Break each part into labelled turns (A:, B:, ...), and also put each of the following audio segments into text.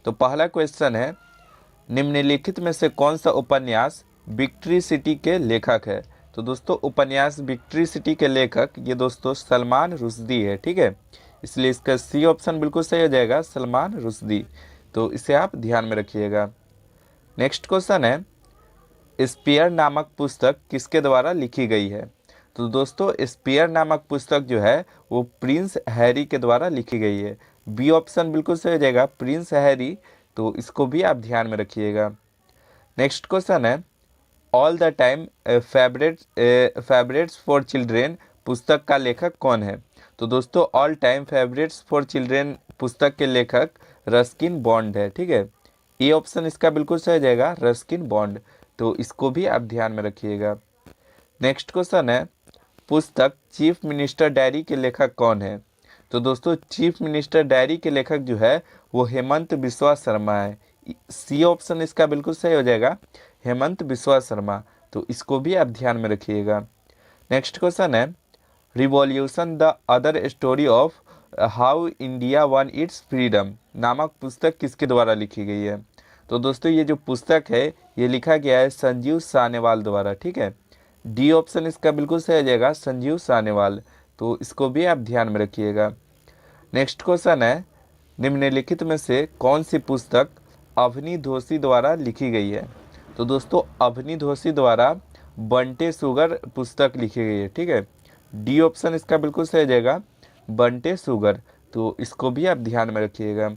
A: तो पहला क्वेश्चन है, निम्नलिखित में से कौन सा उपन्यास विक्ट्री सिटी के लेखक है? तो दोस्तों उपन्यास विक्ट्री सिटी के लेखक ये दोस्तों सलमान रुश्दी है, ठीक है। इसलिए इसका सी ऑप्शन बिल्कुल सही हो जाएगा, सलमान रुश्दी। तो इसे आप ध्यान में रखिएगा। नेक्स्ट क्वेश्चन है, स्पीयर नामक पुस्तक किसके द्वारा लिखी गई है? तो दोस्तों स्पीयर नामक पुस्तक जो है वो प्रिंस हैरी के द्वारा लिखी गई है। बी ऑप्शन बिल्कुल सही हो जाएगा, प्रिंस हैरी। तो इसको भी आप ध्यान में रखिएगा। नेक्स्ट क्वेश्चन है, all the time favourites for children पुस्तक का लेखक कौन है? तो दोस्तों all time favourites for children पुस्तक के लेखक रस्किन बॉन्ड है, ठीक है। ए ऑप्शन इसका बिल्कुल सही हो जाएगा, रस्किन बॉन्ड। तो इसको भी आप ध्यान में रखिएगा। नेक्स्ट क्वेश्चन है, पुस्तक चीफ मिनिस्टर डायरी के लेखक कौन है? तो दोस्तों चीफ मिनिस्टर डायरी के लेखक जो है वो हेमंत बिस्वा शर्मा है। सी ऑप्शन इसका बिल्कुल सही हो जाएगा, हेमंत बिस्वा शर्मा। तो इसको भी आप ध्यान में रखिएगा। नेक्स्ट क्वेश्चन है, revolution the other story of how India one it's freedom नामक पुस्तक किसके द्वारा लिखी गई है? तो दोस्तों ये जो पुस्तक है ये लिखा गया है संजीव सानेवाल द्वारा, ठीक है। डी ऑप्शन इसका बिल्कुल सही हो जाएगा, संजीव सानेवाल। तो इसको भी आप ध्यान में रखिएगा। नेक्स्ट क्वेश्चन है, निम्नलिखित में से कौन सी पुस्तक अवनी जोशी द्वारा लिखी गई है? तो दोस्तों अवनी जोशी द्वारा बंटे शुगर पुस्तक लिखी गई है, ठीक है। डी ऑप्शन इसका बिल्कुल सही हो जाएगा, बंटे शुगर। तो इसको भी आप ध्यान में रखिएगा।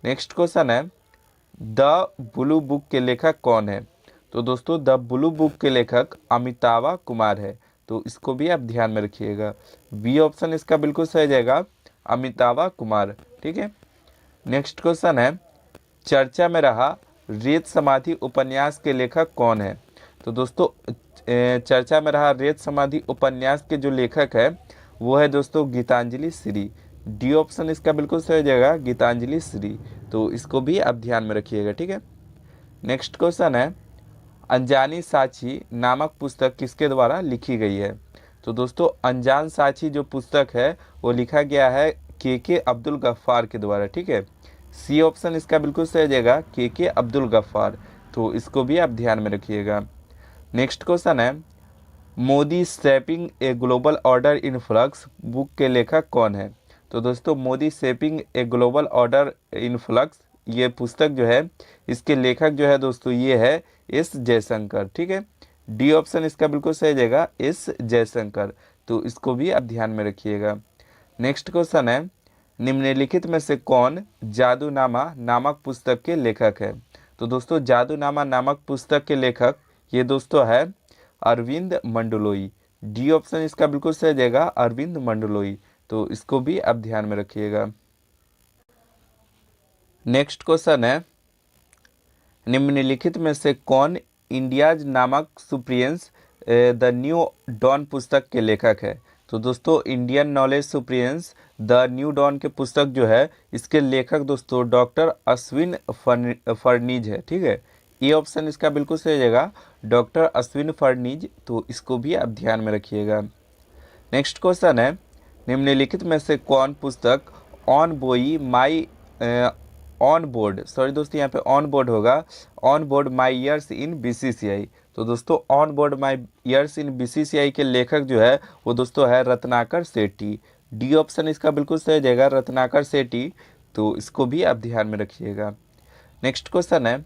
A: नेक्स्ट क्वेश्चन है, द ब्लू बुक के लेखक कौन है? तो दोस्तों द ब्लू बुक के लेखक अमितावा कुमार है। तो इसको भी आप ध्यान में रखिएगा। बी ऑप्शन इसका बिल्कुल सही जाएगा, अमितावा कुमार, ठीक है। नेक्स्ट क्वेश्चन है, चर्चा में रहा रेत समाधि उपन्यास के लेखक कौन है? तो दोस्तों चर्चा में रहा रेत समाधि उपन्यास के जो लेखक है वो है दोस्तों गीतांजलि श्री। डी ऑप्शन इसका बिल्कुल सही हो जाएगा, गीतांजलि श्री। तो इसको भी आप ध्यान में रखिएगा, ठीक है। नेक्स्ट क्वेश्चन है, अनजानी साची नामक पुस्तक किसके द्वारा लिखी गई है? तो दोस्तों अनजान साची जो पुस्तक है वो लिखा गया है के अब्दुल गफ्फार के द्वारा, ठीक है। सी ऑप्शन इसका बिल्कुल सही हो जाएगा, के अब्दुल गफ्फार। तो इसको भी आप ध्यान में रखिएगा। नेक्स्ट क्वेश्चन है, Modi shaping a global order in flux book के लेखक कौन है? तो दोस्तों Modi shaping a global order in flux ये पुस्तक जो है इसके लेखक जो है दोस्तों ये है एस जयशंकर, ठीक है। डी ऑप्शन इसका बिल्कुल सही जाएगा, एस जयशंकर। तो इसको भी आप ध्यान में रखिएगा। नेक्स्ट क्वेश्चन है, निम्नलिखित में से कौन जादूनामा नामक पुस्तक के लेखक है? तो दोस्तों जादूनामा नामक पुस्तक के लेखक ये दोस्तों है अरविंद मंडलोई। डी ऑप्शन इसका बिल्कुल सही जाएगा, अरविंद मंडलोई। तो इसको भी आप ध्यान में रखिएगा। नेक्स्ट क्वेश्चन है, निम्नलिखित में से कौन इंडियाज नामक सुप्रियंस द न्यू डॉन पुस्तक के लेखक है? तो दोस्तों इंडियन नॉलेज सुप्रियंस द न्यू डॉन के पुस्तक जो है इसके लेखक दोस्तों डॉक्टर अश्विन फर्नीज है, ठीक है। ये ऑप्शन इसका बिल्कुल सही जाएगा, डॉक्टर अश्विन फर्नीज। तो इसको भी आप ध्यान में रखिएगा। नेक्स्ट क्वेश्चन है, निम्नलिखित में से कौन पुस्तक ऑन बोई माई ऑन बोर्ड, सॉरी दोस्तों यहाँ पे ऑन बोर्ड होगा, on board my years in BCCI. तो दोस्तों on board my years in BCCI के लेखक जो है वो दोस्तों है रत्नाकर सेठी। डी ऑप्शन इसका बिल्कुल सही जाएगा, रत्नाकर सेठी। तो इसको भी आप ध्यान में रखिएगा। नेक्स्ट क्वेश्चन है,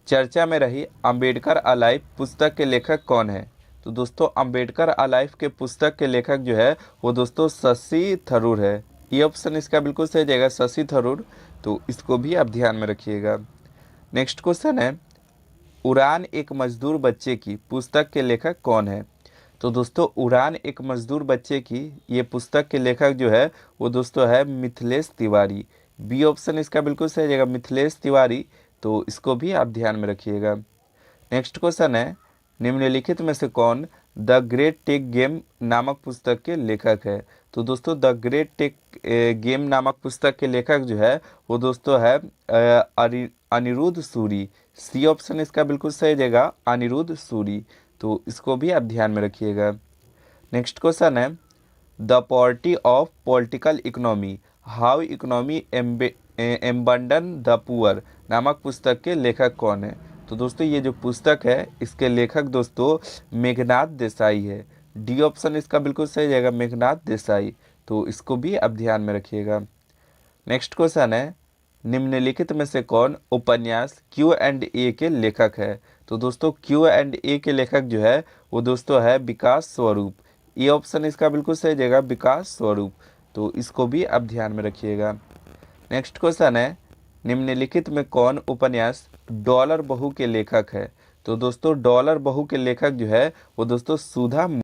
A: चर्चा में रही अंबेडकर अलाइव पुस्तक के लेखक कौन है? तो दोस्तों अंबेडकर अलाइव के पुस्तक के लेखक जो है वो दोस्तों शशि थरूर है। ये ऑप्शन इसका बिल्कुल सही जाएगा, शशि थरूर। तो इसको भी आप ध्यान में रखिएगा। नेक्स्ट क्वेश्चन है, उड़ान एक मजदूर बच्चे की पुस्तक के लेखक कौन है? तो दोस्तों उड़ान एक मजदूर बच्चे की ये पुस्तक के लेखक जो है वो दोस्तों है मिथिलेश तिवारी। बी ऑप्शन इसका बिल्कुल सही जाएगा, मिथिलेश तिवारी। तो इसको भी आप ध्यान में रखिएगा। नेक्स्ट क्वेश्चन है, निम्नलिखित में से कौन द ग्रेट टेक गेम नामक पुस्तक के लेखक है? तो दोस्तों द ग्रेट टेक गेम नामक पुस्तक के लेखक जो है वो दोस्तों है अनिरुद्ध सूरी। सी ऑप्शन इसका बिल्कुल सही जाएगा, अनिरुद्ध सूरी। तो इसको भी आप ध्यान में रखिएगा। नेक्स्ट क्वेश्चन है, the poverty of political economy how economy abandoned the poor नामक पुस्तक के लेखक कौन है? तो दोस्तों ये जो पुस्तक है इसके लेखक दोस्तों मेघनाथ देसाई है। डी ऑप्शन इसका बिल्कुल सही जाएगा, मेघनाथ देसाई। तो इसको भी आप ध्यान में रखिएगा। नेक्स्ट क्वेश्चन है, निम्नलिखित में से कौन उपन्यास क्यू एंड ए के लेखक है? तो दोस्तों क्यू एंड ए के लेखक जो है वो दोस्तों है विकास स्वरूप। ये ऑप्शन इसका बिल्कुल सही जाएगा, विकास स्वरूप। तो इसको भी आप ध्यान में रखिएगा। नेक्स्ट क्वेश्चन है, निम्नलिखित में कौन उपन्यास डॉलर बहू के लेखक है? तो दोस्तों डॉलर बहू के लेखक जो है वो दोस्तों सुधा